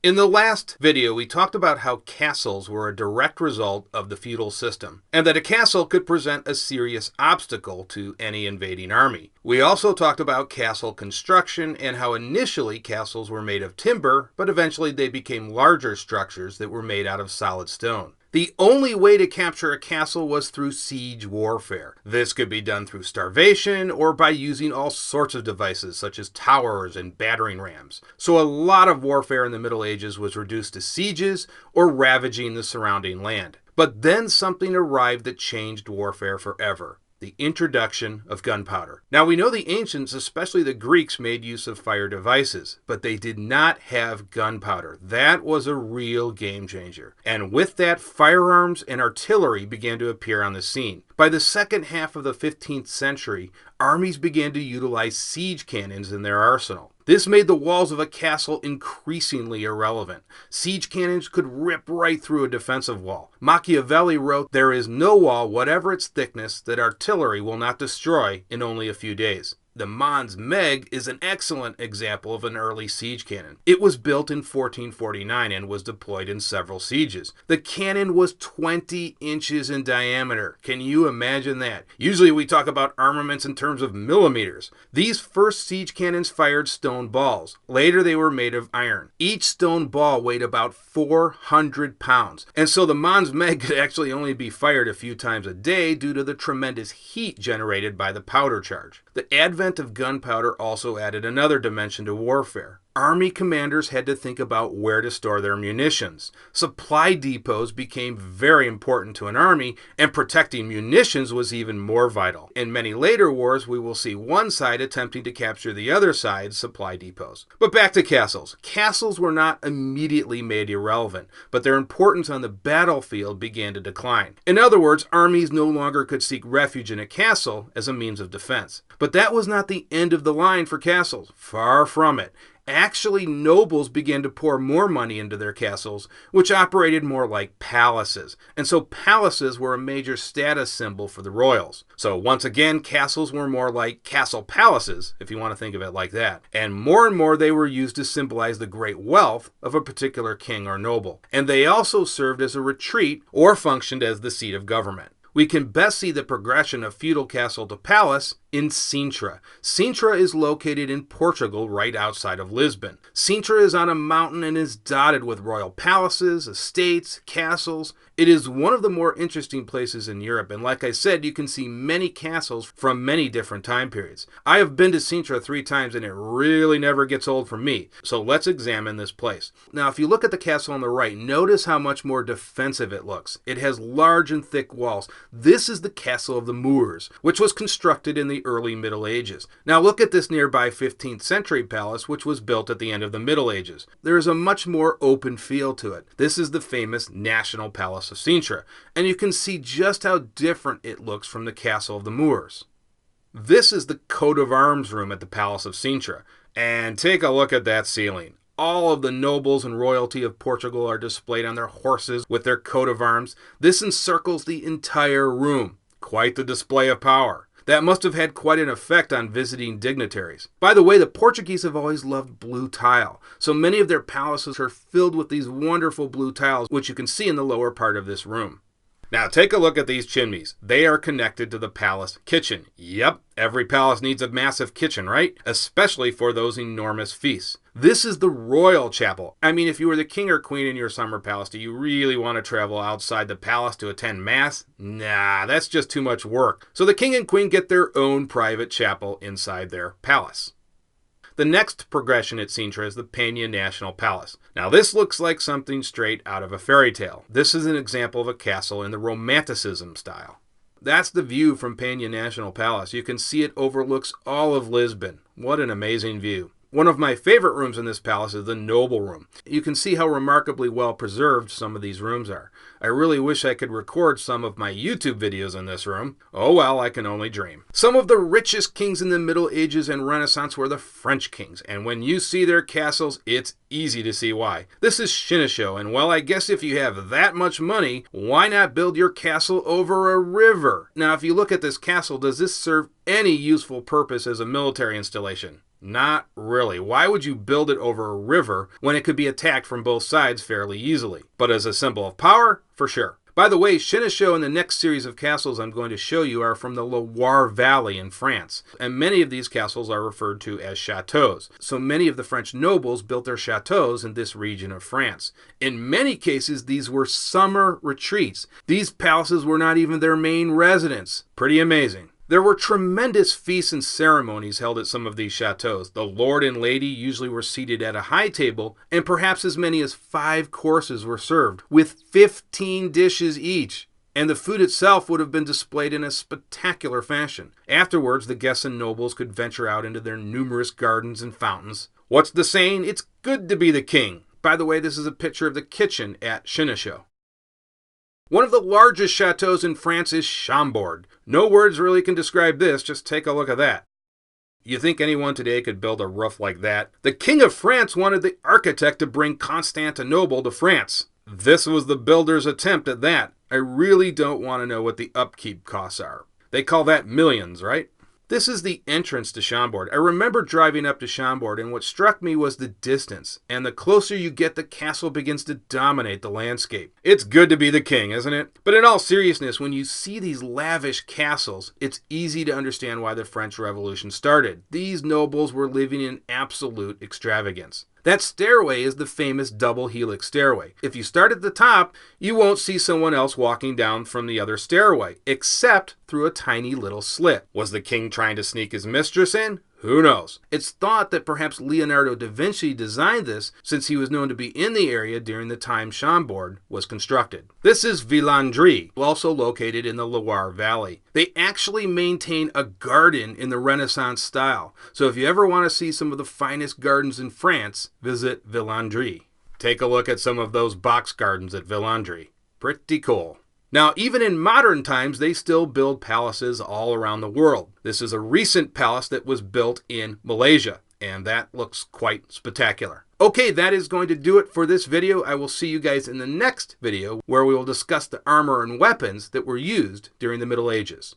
In the last video, we talked about how castles were a direct result of the feudal system, and that a castle could present a serious obstacle to any invading army. We also talked about castle construction and how initially castles were made of timber, but eventually they became larger structures that were made out of solid stone. The only way to capture a castle was through siege warfare. This could be done through starvation or by using all sorts of devices such as towers and battering rams. So a lot of warfare in the Middle Ages was reduced to sieges or ravaging the surrounding land. But then something arrived that changed warfare forever: the introduction of gunpowder. Now we know the ancients, especially the Greeks, made use of fire devices, but they did not have gunpowder. That was a real game changer. And with that, firearms and artillery began to appear on the scene. By the second half of the 15th century, armies began to utilize siege cannons in their arsenal. This made the walls of a castle increasingly irrelevant. Siege cannons could rip right through a defensive wall. Machiavelli wrote, "There is no wall, whatever its thickness, that artillery will not destroy in only a few days." The Mons Meg is an excellent example of an early siege cannon. It was built in 1449 and was deployed in several sieges. The cannon was 20 inches in diameter. Can you imagine that? Usually we talk about armaments in terms of millimeters. These first siege cannons fired stone balls. Later they were made of iron. Each stone ball weighed about 400 pounds. And so the Mons Meg could actually only be fired a few times a day due to the tremendous heat generated by the powder charge. The advent of gunpowder also added another dimension to warfare. Army commanders had to think about where to store their munitions. Supply depots became very important to an army, and protecting munitions was even more vital. In many later wars, we will see one side attempting to capture the other side's supply depots. But back to castles. Castles were not immediately made irrelevant, but their importance on the battlefield began to decline. In other words, armies no longer could seek refuge in a castle as a means of defense. But that was not the end of the line for castles. Far from it. Actually, nobles began to pour more money into their castles, which operated more like palaces. And so palaces were a major status symbol for the royals. So once again, castles were more like castle palaces, if you want to think of it like that. And more they were used to symbolize the great wealth of a particular king or noble. And they also served as a retreat or functioned as the seat of government. We can best see the progression of feudal castle to palace in Sintra. Sintra is located in Portugal right outside of Lisbon. Sintra is on a mountain and is dotted with royal palaces, estates, castles. It is one of the more interesting places in Europe, and like I said, you can see many castles from many different time periods. I have been to Sintra 3 times and it really never gets old for me. So let's examine this place. Now if you look at the castle on the right, notice how much more defensive it looks. It has large and thick walls. This is the Castle of the Moors, which was constructed in the early Middle Ages. Now look at this nearby 15th century palace, which was built at the end of the Middle Ages. There is a much more open feel to it. This is the famous National Palace of Sintra, and you can see just how different it looks from the Castle of the Moors. This is the coat of arms room at the Palace of Sintra, and take a look at that ceiling. All of the nobles and royalty of Portugal are displayed on their horses with their coat of arms. This encircles the entire room. Quite the display of power. That must have had quite an effect on visiting dignitaries. By the way, the Portuguese have always loved blue tile, so many of their palaces are filled with these wonderful blue tiles, which you can see in the lower part of this room. Now take a look at these chimneys. They are connected to the palace kitchen. Yep, every palace needs a massive kitchen, right? Especially for those enormous feasts. This is the royal chapel. I mean, if you were the king or queen in your summer palace, do you really want to travel outside the palace to attend mass? Nah, that's just too much work. So the king and queen get their own private chapel inside their palace. The next progression at Sintra is the Pena National Palace. Now this looks like something straight out of a fairy tale. This is an example of a castle in the Romanticism style. That's the view from Pena National Palace. You can see it overlooks all of Lisbon. What an amazing view. One of my favorite rooms in this palace is the noble room. You can see how remarkably well preserved some of these rooms are. I really wish I could record some of my YouTube videos in this room. Oh well, I can only dream. Some of the richest kings in the Middle Ages and Renaissance were the French kings, and when you see their castles, it's easy to see why. This is Chenonceau, and well, I guess if you have that much money, why not build your castle over a river? Now, if you look at this castle, does this serve any useful purpose as a military installation? Not really. Why would you build it over a river when it could be attacked from both sides fairly easily? But as a symbol of power, for sure. By the way, Chenonceau and the next series of castles I'm going to show you are from the Loire Valley in France, and many of these castles are referred to as chateaux. So many of the French nobles built their chateaux in this region of France. In many cases, these were summer retreats. These palaces were not even their main residence. Pretty amazing. There were tremendous feasts and ceremonies held at some of these chateaux. The lord and lady usually were seated at a high table, and perhaps as many as 5 courses were served, with 15 dishes each. And the food itself would have been displayed in a spectacular fashion. Afterwards, the guests and nobles could venture out into their numerous gardens and fountains. What's the saying? It's good to be the king. By the way, this is a picture of the kitchen at Chenonceau. One of the largest chateaux in France is Chambord. No words really can describe this, just take a look at that. You think anyone today could build a roof like that? The King of France wanted the architect to bring Constantinople to France. This was the builder's attempt at that. I really don't want to know what the upkeep costs are. They call that millions, right? This is the entrance to Chambord. I remember driving up to Chambord, and what struck me was the distance. And the closer you get, the castle begins to dominate the landscape. It's good to be the king, isn't it? But in all seriousness, when you see these lavish castles, it's easy to understand why the French Revolution started. These nobles were living in absolute extravagance. That stairway is the famous double helix stairway. If you start at the top, you won't see someone else walking down from the other stairway, except through a tiny little slit. Was the king trying to sneak his mistress in? Who knows? It's thought that perhaps Leonardo da Vinci designed this since he was known to be in the area during the time Chambord was constructed. This is Villandry, also located in the Loire Valley. They actually maintain a garden in the Renaissance style. So if you ever want to see some of the finest gardens in France, visit Villandry. Take a look at some of those box gardens at Villandry. Pretty cool. Now, even in modern times, they still build palaces all around the world. This is a recent palace that was built in Malaysia, and that looks quite spectacular. Okay, that is going to do it for this video. I will see you guys in the next video where we will discuss the armor and weapons that were used during the Middle Ages.